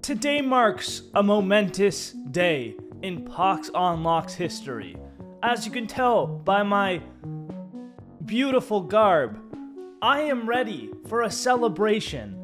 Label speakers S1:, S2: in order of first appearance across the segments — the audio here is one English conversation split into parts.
S1: Today marks a momentous day in Poxonlox history. As you can tell by my beautiful garb, I am ready for a celebration.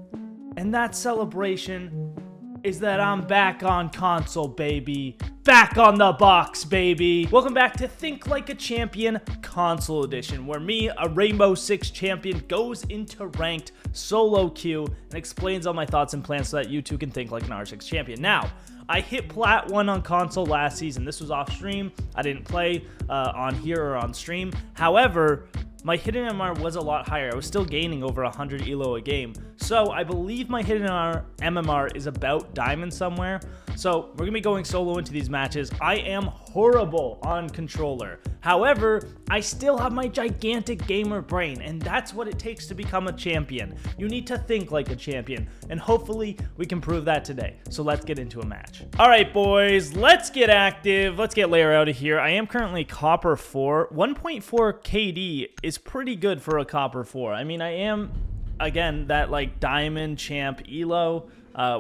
S1: And that celebration is that I'm back on console, baby. Back on the box, baby. Welcome back to Think Like a Champion Console Edition, where me, a Rainbow Six champion, goes into ranked solo queue and explains all my thoughts and plans so that you too can think like an R6 champion. Now, I hit Plat 1 on console last season. This was off stream. I didn't play on here or on stream. However, my hidden MMR was a lot higher. I was still gaining over 100 elo a game. So I believe my hidden MMR is about diamond somewhere. So we're going to be going solo into these matches. I am horrible on controller. However, I still have my gigantic gamer brain, and that's what it takes to become a champion. You need to think like a champion, and hopefully we can prove that today. So let's get into a match. All right, boys, let's get active. Let's get Lair out of here. I am currently Copper 4. 1.4 KD is pretty good for a Copper 4. I mean, I am, again, that like diamond champ elo,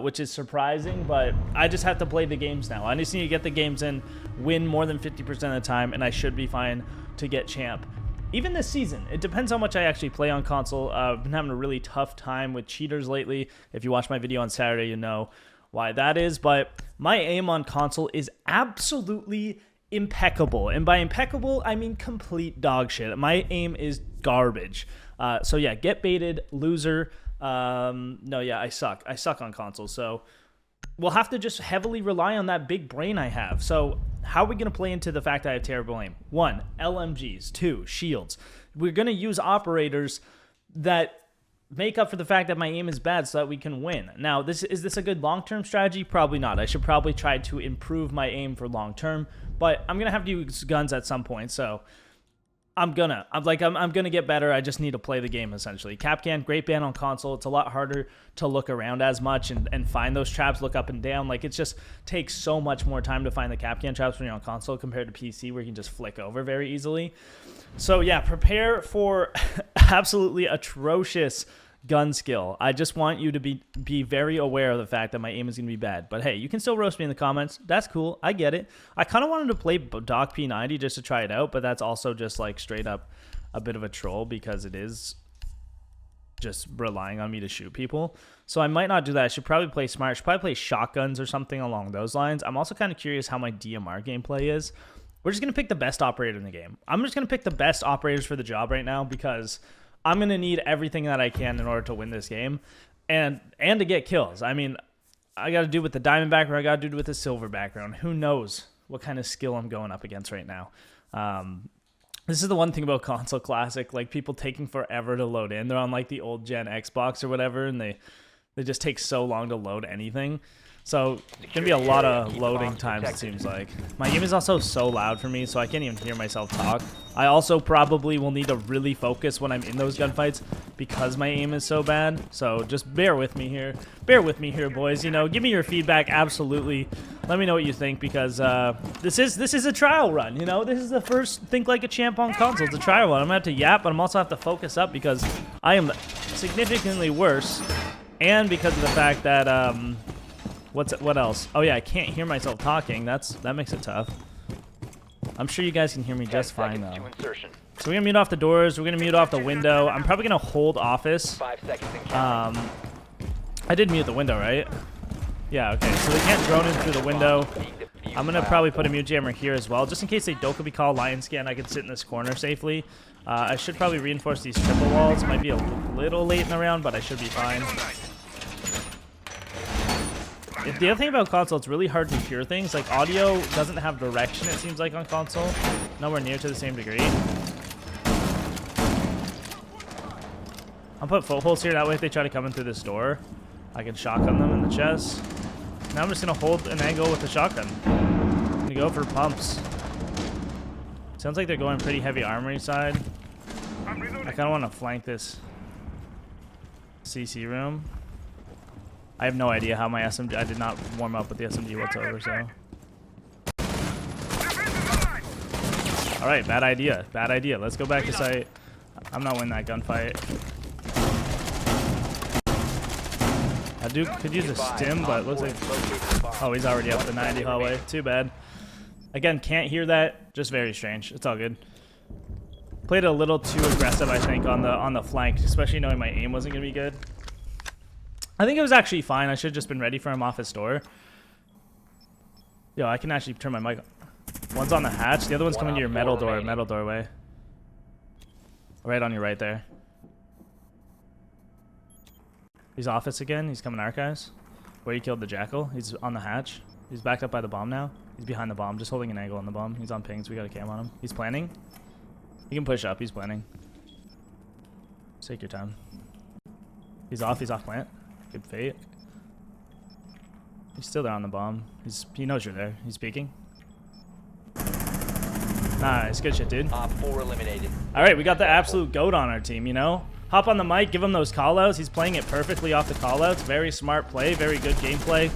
S1: which is surprising, but I just have to play the games now. I just need to get the games in, win more than 50% of the time, and I should be fine to get champ. Even this season, it depends how much I actually play on console. I've been having a really tough time with cheaters lately. If you watch my video on Saturday, you know why that is, but my aim on console is absolutely impeccable, and by impeccable, I mean complete dog shit. My aim is garbage. So yeah, get baited, loser. No, yeah, I suck on console, so we'll have to just heavily rely on that big brain I have. So how are we going to play into the fact that I have terrible aim? 1, LMGs. 2, shields. We're going to use operators that make up for the fact that my aim is bad so that we can win. Now, is this a good long-term strategy? Probably not. I should probably try to improve my aim for long-term, but I'm going to have to use guns at some point, so I'm gonna get better. I just need to play the game, essentially. Capcan, great ban on console. It's a lot harder to look around as much and find those traps, look up and down. Like, it just takes so much more time to find the Capcan traps when you're on console compared to PC, where you can just flick over very easily. So yeah, prepare for absolutely atrocious gun skill. I just want you to be very aware of the fact that my aim is going to be bad. But hey, you can still roast me in the comments. That's cool. I get it. I kind of wanted to play Doc P90 just to try it out, but that's also just like straight up a bit of a troll because it is just relying on me to shoot people. So I might not do that. I should probably play smart. I should probably play shotguns or something along those lines. I'm also kind of curious how my DMR gameplay is. We're just going to pick the best operator in the game. I'm just going to pick the best operators for the job right now because I'm going to need everything that I can in order to win this game and to get kills. I mean, I got to do with the diamond background. I got to do with the silver background. Who knows what kind of skill I'm going up against right now. This is the one thing about Console Classic, like people taking forever to load in. They're on like the old gen Xbox or whatever, and they just take so long to load anything. So it's going to be a lot of loading times, it seems like. My game is also so loud for me, so I can't even hear myself talk. I also probably will need to really focus when I'm in those gunfights because my aim is so bad. So just bear with me here. Bear with me here, boys. You know, give me your feedback, absolutely. Let me know what you think because this is a trial run, you know? This is the first Think Like a Champ on console. It's a trial run. I'm going to have to yap, but I'm also have to focus up because I am significantly worse. And because of the fact that... What else? Oh yeah, I can't hear myself talking. That makes it tough. I'm sure you guys can hear me just fine though. So we're gonna mute off the doors. We're gonna mute off the window. I'm probably gonna hold office.
S2: 5 seconds.
S1: I did mute the window, right? Yeah. Okay. So they can't drone in through the window. I'm gonna probably put a mute jammer here as well, just in case they Dokkaebi call lion scan. I can sit in this corner safely. I should probably reinforce these triple walls. Might be a little late in the round, but I should be fine. The other thing about console, it's really hard to hear things. Like, audio doesn't have direction, it seems like, on console. Nowhere near to the same degree. I'll put footholds here, that way if they try to come in through this door, I can shotgun them in the chest. Now I'm just going to hold an angle with the shotgun. I'm going to go for pumps. Sounds like they're going pretty heavy armory side. I kind of want to flank this CC room. I have no idea how my SMG... I did not warm up with the SMG whatsoever, so... Alright, bad idea. Bad idea. Let's go back to site. I'm not winning that gunfight. I Duke could use a stim, but it looks like... Oh, he's already up the 90 hallway. Too bad. Again, can't hear that. Just very strange. It's all good. Played a little too aggressive, I think, on the flank, especially knowing my aim wasn't going to be good. I think it was actually fine. I should have just been ready for him off his door. Yo, I can actually turn my mic on. One's on the hatch. The other one's coming to your metal doorway. Right on your right there. He's office again. He's coming archives. Where you killed the jackal. He's on the hatch. He's backed up by the bomb now. He's behind the bomb, just holding an angle on the bomb. He's on pings. We got a cam on him. He's planning. He can push up. He's planning. Just take your time. He's off. He's off plant. Good fate. He's still there on the bomb. He knows you're there. He's peeking. Nice. Good shit, dude.
S2: 4 eliminated.
S1: All right, we got the absolute goat on our team, you know? Hop on the mic, give him those callouts. He's playing it perfectly off the callouts. Very smart play, very good gameplay.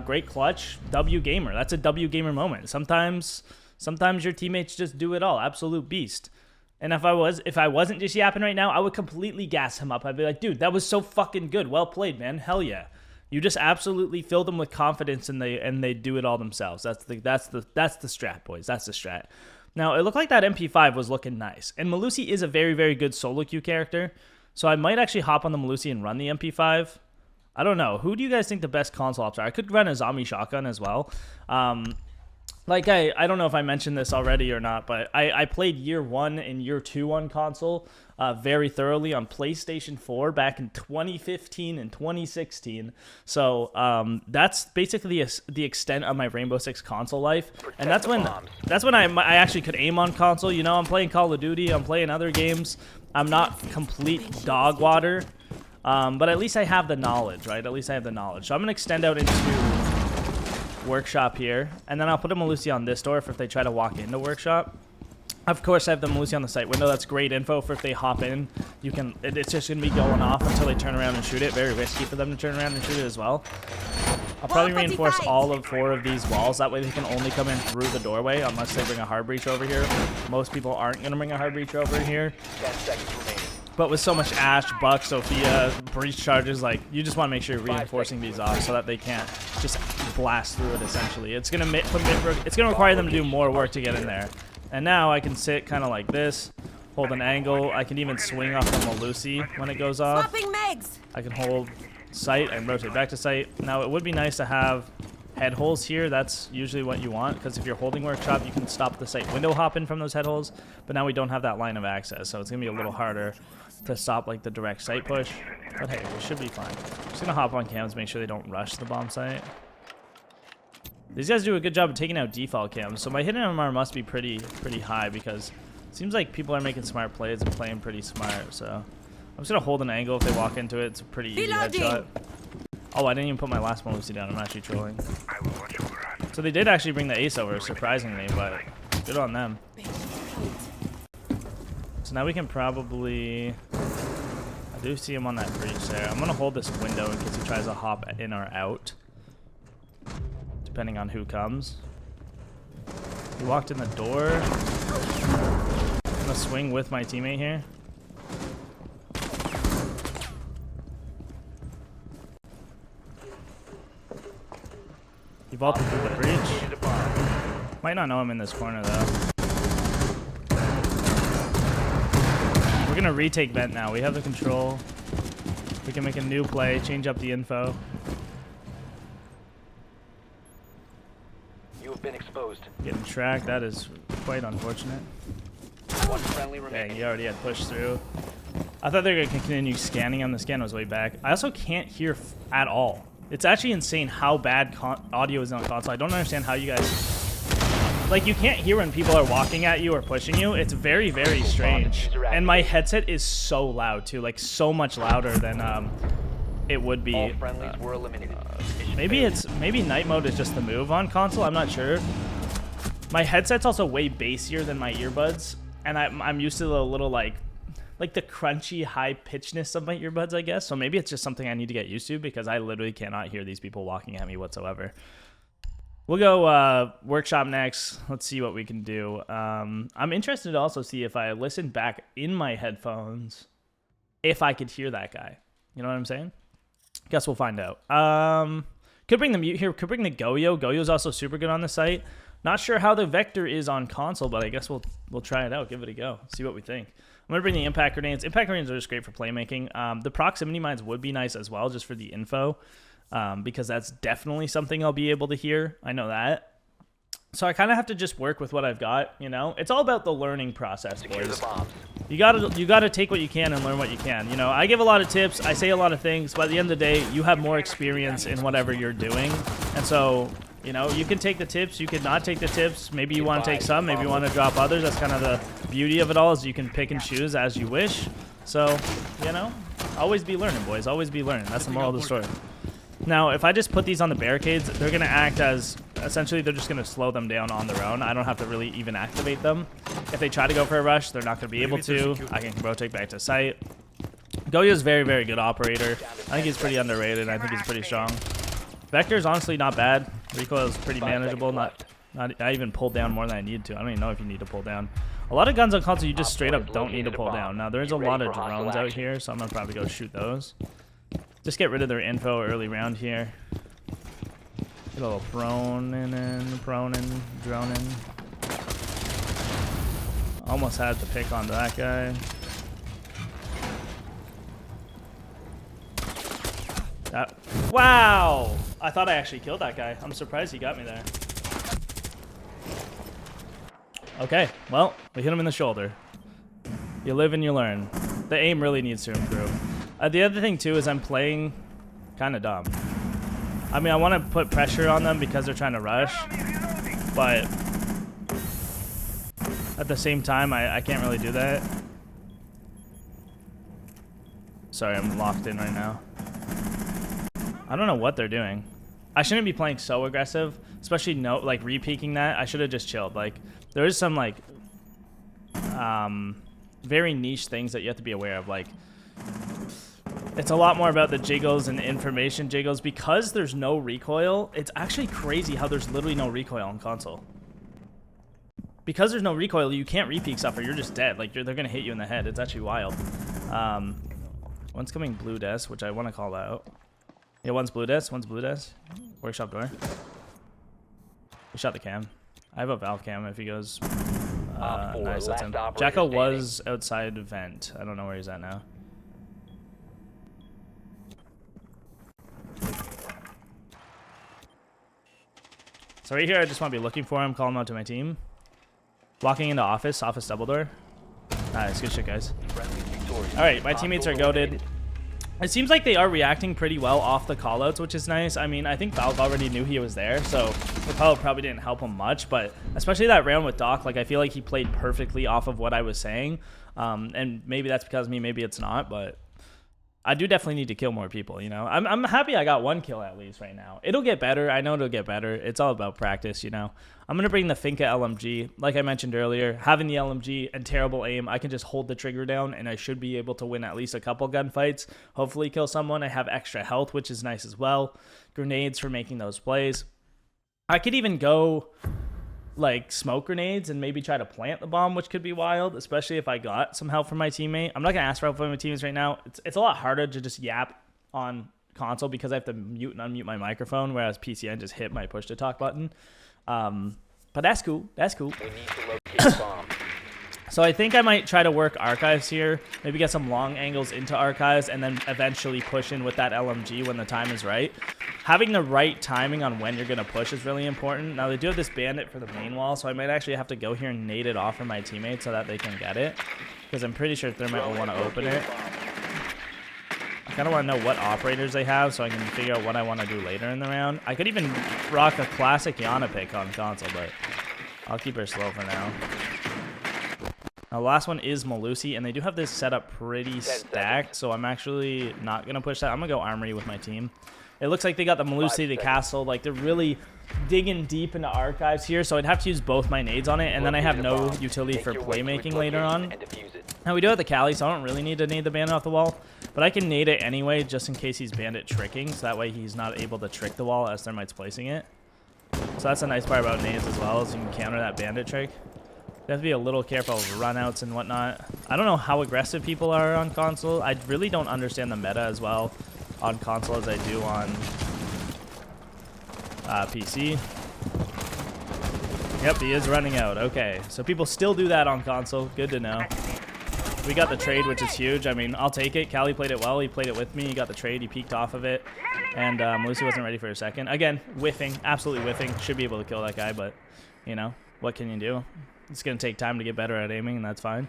S1: Great clutch. W gamer. That's a W gamer moment. Sometimes your teammates just do it all. Absolute beast. And if I wasn't just yapping right now, I would completely gas him up. I'd be like, dude, that was so fucking good. Well played, man. Hell yeah. You just absolutely fill them with confidence, and they do it all themselves. That's the strat, boys. That's the strat. Now, it looked like that MP5 was looking nice. And Melusi is a very, very good SoloQ character. So I might actually hop on the Melusi and run the MP5. I don't know. Who do you guys think the best console ops are? I could run a zombie shotgun as well. Like, I don't know if I mentioned this already or not, but I played year 1 and year 2 on console very thoroughly on PlayStation 4 back in 2015 and 2016. So that's basically the extent of my Rainbow Six console life. And that's when I actually could aim on console. You know, I'm playing Call of Duty. I'm playing other games. I'm not complete dog water. But at least I have the knowledge, right? At least I have the knowledge. So I'm going to extend out into workshop here, and then I'll put a Melusi on this door for if they try to walk into workshop. Of course, I have the Melusi on the site window. That's great info for if they hop in. It's just going to be going off until they turn around and shoot it. Very risky for them to turn around and shoot it as well. I'll probably reinforce all of 4 of these walls. That way they can only come in through the doorway unless they bring a hard breach over here. Most people aren't going to bring a hard breach over here.
S2: 10 seconds remaining.
S1: But with so much Ash, Buck, Sophia, breach charges, like, you just want to make sure you're reinforcing these off so that they can't just blast through it, essentially. It's going to require them to do more work to get in there. And now I can sit kind of like this, hold an angle. I can even swing off the Melusi when it goes off. I can hold sight and rotate back to sight. Now, it would be nice to have head holes here. That's usually what you want, because if you're holding workshop, you can stop the sight window hopping from those head holes. But now we don't have that line of access, so it's going to be a little harder to stop like the direct sight push. But hey, we should be fine. Just going to hop on cams, make sure they don't rush the bomb site. These guys do a good job of taking out default cams, so my hidden MMR must be pretty high, because it seems like people are making smart plays and playing pretty smart. So I'm just going to hold an angle if they walk into it. It's a pretty easy headshot. Oh, I didn't even put my last Melusi down. I'm actually trolling. So they did actually bring the ace over, surprisingly, but good on them. So now we can probably... I do see him on that breach there. I'm going to hold this window in case he tries to hop in or out, depending on who comes. He walked in the door. I'm going to swing with my teammate here. He vaulted through the breach. Might not know him in this corner, though. We're going to retake vent now. We have the control. We can make a new play, change up the info.
S2: You have been exposed.
S1: Getting tracked. That is quite unfortunate.
S2: One friendly remaining.
S1: Dang, he already had pushed through. I thought they were going to continue scanning him. The scan was way back. I also can't hear at all. It's actually insane how bad audio is on console. I don't understand how you guys... Like, you can't hear when people are walking at you or pushing you. It's very, very strange. And my headset is so loud, too. Like, so much louder than it would be.
S2: All friendlies were eliminated.
S1: Maybe night mode is just the move on console. I'm not sure. My headset's also way bassier than my earbuds. And I'm used to the little, like the crunchy high pitchness of my earbuds, I guess. So maybe it's just something I need to get used to, because I literally cannot hear these people walking at me whatsoever. We'll go workshop next. Let's see what we can do. I'm interested to also see if I listen back in my headphones, if I could hear that guy. You know what I'm saying? Guess we'll find out. Could bring the mute here. Could bring the Goyo. Goyo's also super good on the site. Not sure how the Vector is on console, but I guess we'll try it out. Give it a go. See what we think. I'm going to bring the impact grenades. Impact grenades are just great for playmaking. The proximity mines would be nice as well, just for the info, because that's definitely something I'll be able to hear. I know that. So I kind of have to just work with what I've got, you know? It's all about the learning process, boys. You gotta take what you can and learn what you can. You know, I give a lot of tips, I say a lot of things, but at the end of the day, you have more experience in whatever you're doing. And so, you know, you can take the tips, you can not take the tips. Maybe you want to take some, maybe you want to drop others. That's kind of the beauty of it all, is you can pick and choose as you wish. So, you know, always be learning, boys. Always be learning. That's the moral of the story. Now, if I just put these on the barricades, they're going to act as, essentially, they're just going to slow them down on their own. I don't have to really even activate them. If they try to go for a rush, they're not going to be able to. I can rotate back to site. Goyo's very, very good operator. I think he's pretty underrated. I think he's pretty strong. Vector's honestly not bad. Recoil's pretty manageable. I even pulled down more than I need to. I don't even know if you need to pull down. A lot of guns on console, you just straight up don't need to pull down. Now, there's a lot of drones out here, so I'm going to probably go shoot those. Just get rid of their info early round here. Get a little proning, droning. Almost had to pick onto that guy. Wow! I thought I actually killed that guy. I'm surprised he got me there. Okay, well, we hit him in the shoulder. You live and you learn. The aim really needs to improve. The other thing, too, is I'm playing kind of dumb. I mean, I want to put pressure on them because they're trying to rush, but at the same time, I can't really do that. Sorry, I'm locked in right now. I don't know what they're doing. I shouldn't be playing so aggressive, especially like re-peeking that. I should have just chilled. Like, there is some like very niche things that you have to be aware of. Like, it's a lot more about the jiggles and information jiggles. Because there's no recoil, it's actually crazy how there's literally no recoil on console. Because there's no recoil, you can't re-peek stuff or you're just dead. Like, they're going to hit you in the head. It's actually wild. One's coming blue desk, which I want to call out. Yeah, one's blue desk, one's blue desk. Workshop door. We shot the cam. I have a valve cam if he goes. Nice, that's him. Jacko was outside vent. I don't know where he's at now. So right here, I just want to be looking for him, call him out to my team. Walking into office double door. Nice, good shit, guys. Alright, my teammates are goated. It seems like they are reacting pretty well off the callouts, which is nice. I mean, I think Valve already knew he was there, so the callout probably didn't help him much, but especially that round with Doc, like, I feel like he played perfectly off of what I was saying. And maybe that's because of me, maybe it's not, but I do definitely need to kill more people, you know? I'm happy I got one kill at least right now. It'll get better. I know it'll get better. It's all about practice, you know? I'm going to bring the Finka LMG. Like I mentioned earlier, having the LMG and terrible aim, I can just hold the trigger down and I should be able to win at least a couple gunfights. Hopefully kill someone. I have extra health, which is nice as well. Grenades for making those plays. I could even go like smoke grenades and maybe try to plant the bomb, which could be wild, especially if I got some help from my teammate. I'm not gonna ask for help from my teammates right now. It's a lot harder to just yap on console because I have to mute and unmute my microphone, whereas PC I just hit my push to talk button. But that's cool. That's cool.
S2: We need to locate bomb.
S1: So I think I might try to work archives here, maybe get some long angles into archives, and then eventually push in with that LMG when the time is right. Having the right timing on when you're going to push is really important. Now, they do have this bandit for the main wall, so I might actually have to go here and nade it off for my teammates so that they can get it, because I'm pretty sure Thermite will want to open it. I kind of want to know what operators they have so I can figure out what I want to do later in the round. I could even rock a classic Yana pick on console, but I'll keep her slow for now. The last one is Malusi, and they do have this set up pretty stacked, so I'm actually not going to push that. I'm going to go Armory with my team. It looks like they got the Malusi, the castle. Like, they're really digging deep into archives here, so I'd have to use both my nades on it, and then I have no utility for playmaking later on. Now, we do have the Cali, so I don't really need to nade the bandit off the wall, but I can nade it anyway just in case he's bandit tricking, so that way he's not able to trick the wall as Thermite's placing it. So that's a nice part about nades as well, is you can counter that bandit trick. You have to be a little careful of runouts and whatnot. I don't know how aggressive people are on console. I really don't understand the meta as well. on console as I do on PC. Yep, he is running out. Okay, so people still do that on console. Good to know. We got the trade, which is huge. I mean, I'll take it. Callie played it well. He played it with me. He got the trade. He peeked off of it. And Lucy wasn't ready for a second. Again, whiffing. Absolutely whiffing. Should be able to kill that guy, but, you know, what can you do? It's going to take time to get better at aiming, and that's fine.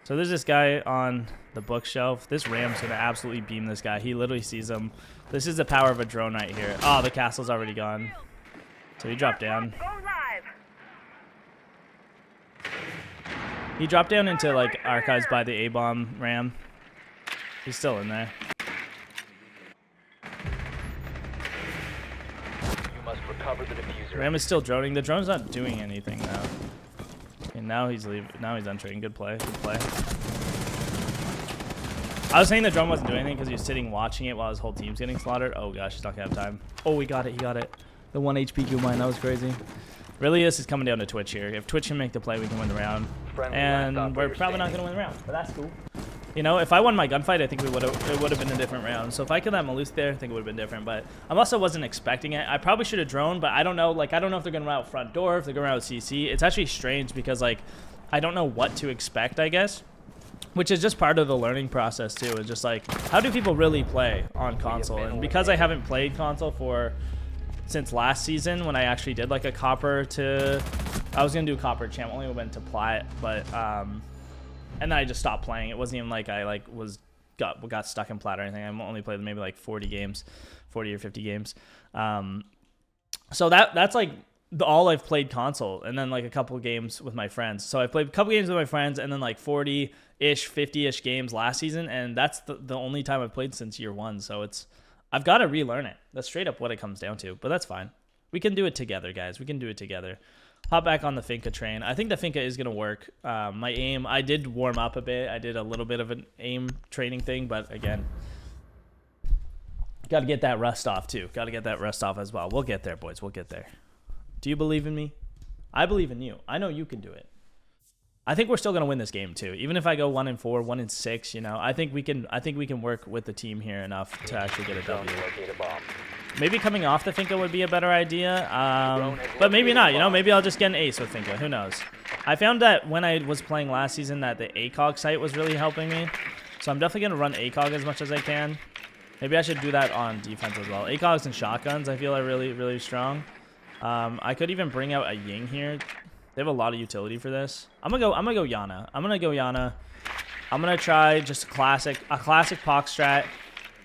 S1: So there's this guy on the bookshelf. This Ram's going to absolutely beam this guy. He literally sees him. This is the power of a drone right here. Oh, the castle's already gone. So he dropped down. He dropped down into, like, archives by the A-bomb Ram. He's still in there.
S2: You must recover the diffuser.
S1: Ram is still droning. The drone's not doing anything, though. And now he's leaving. Now he's entering. Good play. Good play. I was saying the drone wasn't doing anything because he was sitting watching it while his whole team's getting slaughtered. Oh, gosh. He's not going to have time. Oh, he got it. He got it. The 1 HP Q mine. That was crazy. Really, this is coming down to Twitch here. If Twitch can make the play, we can win the round. And we're probably not going to win the round, but that's cool. You know, if I won my gunfight, I think it would have been a different round. So if I killed that Malus there, I think it would have been different. But I also wasn't expecting it. I probably should have droned, but I don't know. Like, I don't know if they're going to run out front door, if they're going to run out CC. It's actually strange because, like, I don't know what to expect, I guess. Which is just part of the learning process, too. It's just, like, how do people really play on console? And because I haven't played console since last season when I actually did like a copper to, I was gonna do a copper champ, only went to plat, but and then I just stopped playing. It wasn't even like I like got stuck in plat or anything. I only played maybe like 40 games, 40 or 50 games. So that's like all I've played console, and then like a couple of games with my friends. So I played a couple games with my friends, and then like 40-ish, 50-ish games last season, and that's the only time I've played since year 1. So I've got to relearn it. That's straight up what it comes down to, but that's fine. We can do it together, guys. We can do it together. Hop back on the Finka train. I think the Finka is going to work. My aim, I did warm up a bit. I did a little bit of an aim training thing, but again, got to get that rust off too. Got to get that rust off as well. We'll get there, boys. We'll get there. Do you believe in me? I believe in you. I know you can do it. I think we're still going to win this game too. Even if I go 1-4, 1-6, you know, I think we can work with the team here enough to actually get a W. Maybe coming off the Finka would be a better idea, but maybe not. You know, maybe I'll just get an ace with Finka. Who knows? I found that when I was playing last season that the ACOG site was really helping me, so I'm definitely going to run ACOG as much as I can. Maybe I should do that on defense as well. ACOGs and shotguns I feel are really, really strong. I could even bring out a Ying here. They have a lot of utility for this. I'm gonna go Yana. I'm gonna try just a classic Pox strat.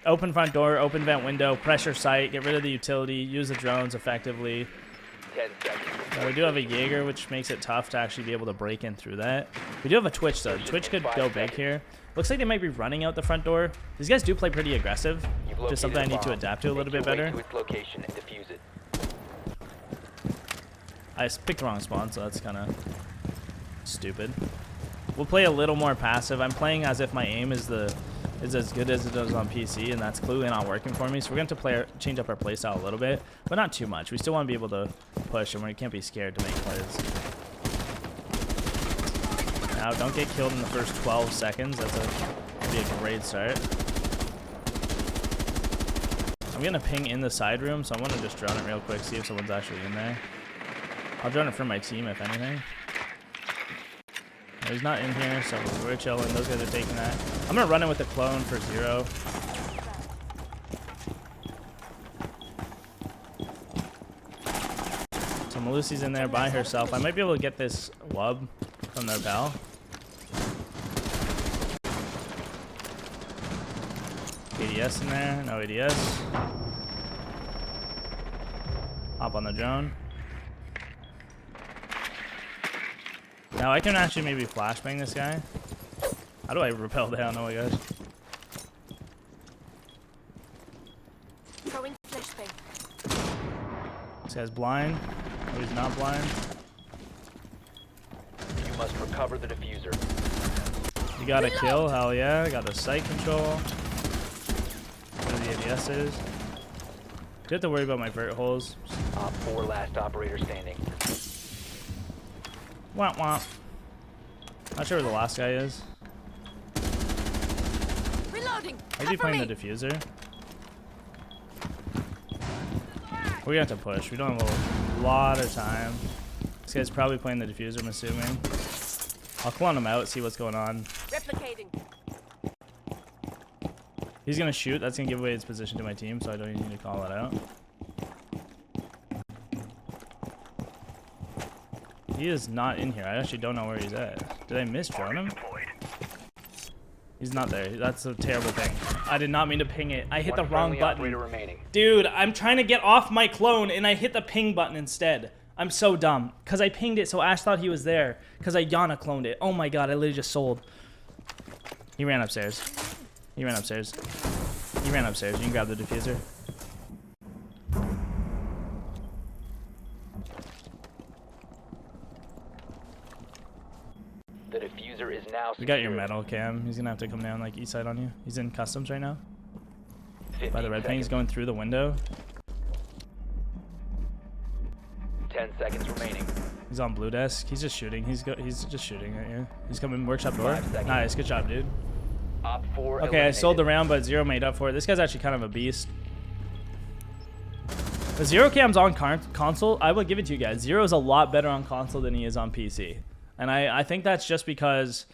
S1: Open front door, open vent window, pressure sight, get rid of the utility, use the drones effectively.
S2: 10 seconds.
S1: We do have a Jaeger, which makes it tough to actually be able to break in through that. We do have a Twitch though. Twitch could go big here. Looks like they might be running out the front door. These guys do play pretty aggressive. Just something I need to adapt to a little bit better. I picked the wrong spawn, so that's kind of stupid. We'll play a little more passive. I'm playing as if my aim is as good as it does on PC, and that's clearly not working for me. So we're going to change up our playstyle a little bit, but not too much. We still want to be able to push, and we can't be scared to make plays. Now, don't get killed in the first 12 seconds. That'd be a great start. I'm going to ping in the side room, so I want to just drone it real quick, see if someone's actually in there. I'll drone it for my team, if anything. No, he's not in here, so we're chilling. Those guys are taking that. I'm going to run it with the clone for 0. So Malusi's in there by herself. I might be able to get this wub from their pal. ADS in there. No ADS. Hop on the drone. Now I can actually maybe flashbang this guy. How do I rappel down? Oh my gosh. This guy's blind. Oh, he's not blind.
S2: You must recover the diffuser.
S1: You got a kill, hell yeah. Got the sight control. Where the ADS is. Do have to worry about my vert holes.
S2: Op 4 last operator standing.
S1: Womp womp. Not sure where the last guy is.
S3: Reloading.
S1: Is he playing the diffuser? We're gonna have to push. We don't have a lot of time. This guy's probably playing the diffuser, I'm assuming. I'll clone him out, see what's going on.
S3: Replicating.
S1: He's gonna shoot. That's gonna give away his position to my team, so I don't even need to call that out. He is not in here. I actually don't know where he's at. Did I drone him? He's not there. That's a terrible thing. I did not mean to ping it. I hit the wrong button. Dude, I'm trying to get off my clone and I hit the ping button instead. I'm so dumb. Because I pinged it so Ash thought he was there. Because I Yana cloned it. Oh my god, I literally just sold. He ran upstairs. He ran upstairs. He ran upstairs. You can grab the diffuser.
S2: The diffuser is now
S1: We got your
S2: secured.
S1: metal, Cam. He's gonna have to come down like east side on you. He's in customs right now.
S2: 15
S1: By the red ping, he's
S2: seconds.
S1: going through the window.
S2: 10 seconds remaining.
S1: He's on blue desk. He's just shooting. He's just shooting right here. He's coming workshop door.
S2: 5 seconds.
S1: Nice, good job, dude.
S2: Op 4
S1: Okay, I sold the
S2: eliminated.
S1: round, but Zero made up for it. This guy's actually kind of a beast. The Zero Cam's on console. I will give it to you guys. Zero's a lot better on console than he is on PC. And I think that's just because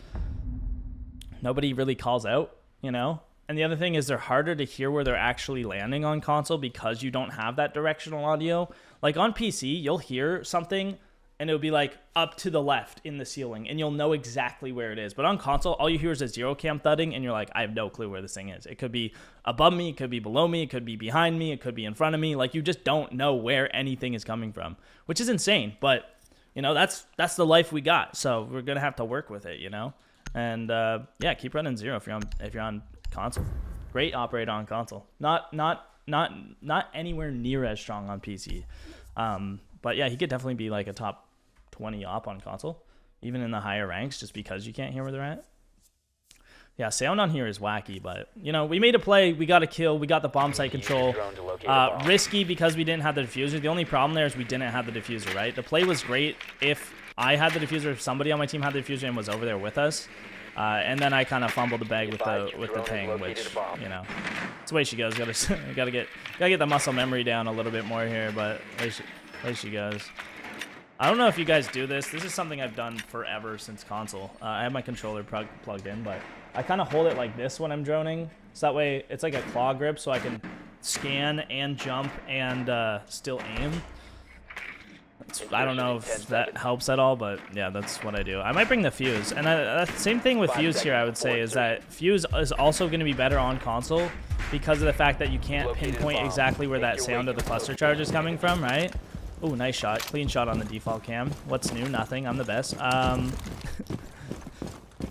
S1: nobody really calls out, you know? And the other thing is they're harder to hear where they're actually landing on console because you don't have that directional audio. Like on PC, you'll hear something and it'll be like up to the left in the ceiling and you'll know exactly where it is. But on console, all you hear is a Zero Cam thudding and you're like, I have no clue where this thing is. It could be above me, it could be below me, it could be behind me, it could be in front of me. Like you just don't know where anything is coming from, which is insane. But you know, that's the life we got. So we're gonna have to work with it, you know. And yeah, keep running Zero if you're on console. Great operator on console. Not anywhere near as strong on PC. But yeah, he could definitely be like a top 20 op on console, even in the higher ranks, just because you can't hear where they're at. Yeah, sound on here is wacky, but you know, we made a play, we got a kill, we got the bomb site control. Risky because we didn't have the diffuser. The only problem there is we didn't have the diffuser, right? The play was great if I had the diffuser, if somebody on my team had the diffuser and was over there with us. And then I kind of fumbled the bag with the ping, which, you know, it's the way she goes. Gotta get the muscle memory down a little bit more here, but way she goes. I don't know if you guys do this. This is something I've done forever since console. I have my controller plugged in, but I kind of hold it like this when I'm droning. So that way it's like a claw grip so I can scan and jump and still aim. I don't know if that helps at all, but yeah, that's what I do. I might bring the Fuse. And same thing with Fuse here, I would say, is that Fuse is also going to be better on console because of the fact that you can't pinpoint exactly where that sound of the cluster charge is coming from, right? Oh, nice shot. Clean shot on the default cam. What's new? Nothing. I'm the best.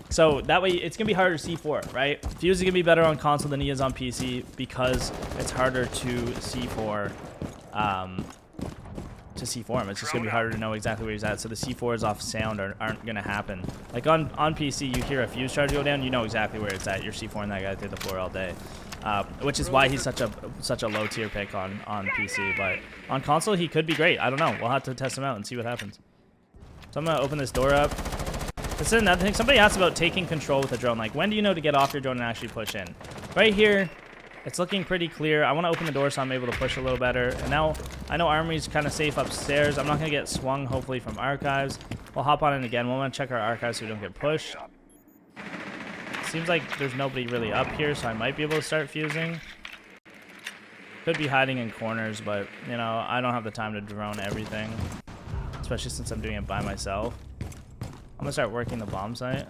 S1: So that way, it's going to be harder to C4, right? Fuse is going to be better on console than he is on PC because it's harder to C4 him. It's just going to be harder to know exactly where he's at. So the C4s off sound aren't going to happen. Like on PC, you hear a Fuse charge go down, you know exactly where it's at. You're C4ing that guy through the floor all day. Which is why he's such a low tier pick on PC. But on console, he could be great. I don't know. We'll have to test him out and see what happens. So I'm going to open this door up. This is another thing. Somebody asked about taking control with a drone. Like, when do you know to get off your drone and actually push in? Right here, it's looking pretty clear. I want to open the door so I'm able to push a little better. And now I know Armory's kind of safe upstairs. I'm not going to get swung, hopefully, from archives. We'll hop on in again. We'll want to check our archives so we don't get pushed. Seems like there's nobody really up here, so I might be able to start fusing. Could be hiding in corners, but, you know, I don't have the time to drone everything. Especially since I'm doing it by myself. I'm gonna start working the bomb site.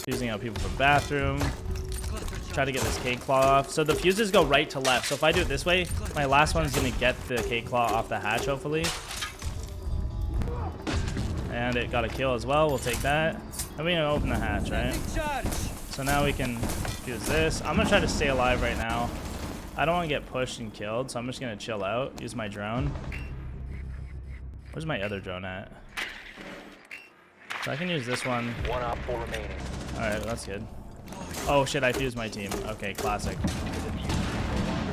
S1: Fusing out people from bathroom. Try to get this cake claw off. So the fuses go right to left. So if I do it this way, my last one's gonna get the cake claw off the hatch, hopefully. And it got a kill as well. We'll take that. And we're gonna open the hatch, right? So now we can fuse this. I'm gonna try to stay alive right now. I don't want to get pushed and killed, so I'm just going to chill out, use my drone. Where's my other drone at? So I can use this one.
S2: One op 4 remaining.
S1: Alright, that's good. Oh shit, I fused my team. Okay, classic.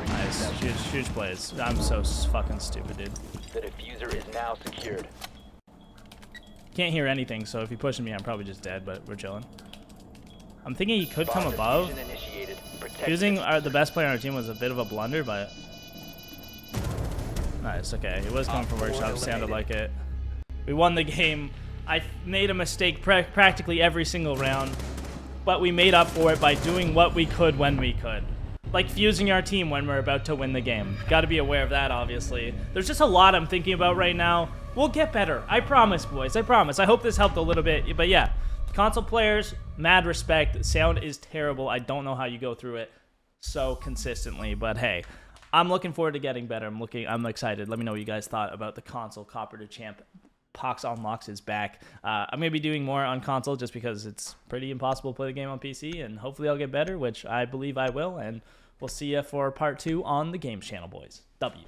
S1: Nice. Huge plays. I'm so fucking stupid, dude.
S2: The diffuser is now secured.
S1: Can't hear anything, so if he pushes me, I'm probably just dead, but we're chilling. I'm thinking he could come
S2: Bomb
S1: above.
S2: diffusion initiated. Protect
S1: Using
S2: the
S1: the best player on our team was a bit of a blunder, but nice. Okay, he was coming from workshop. Sounded like it. We won the game. I made a mistake practically every single round, but we made up for it by doing what we could when we could. Like fusing our team when we're about to win the game. Got to be aware of that, obviously. There's just a lot I'm thinking about right now. We'll get better. I promise, boys. I promise. I hope this helped a little bit. But yeah, console players, mad respect. Sound is terrible. I don't know how you go through it so consistently. But hey, I'm looking forward to getting better. I'm excited. Let me know what you guys thought about the console Copper to Champ. Poxonlox is back. I'm going to be doing more on console just because it's pretty impossible to play the game on PC, and hopefully I'll get better, which I believe I will, and we'll see you for part 2 on the Games channel, boys. W.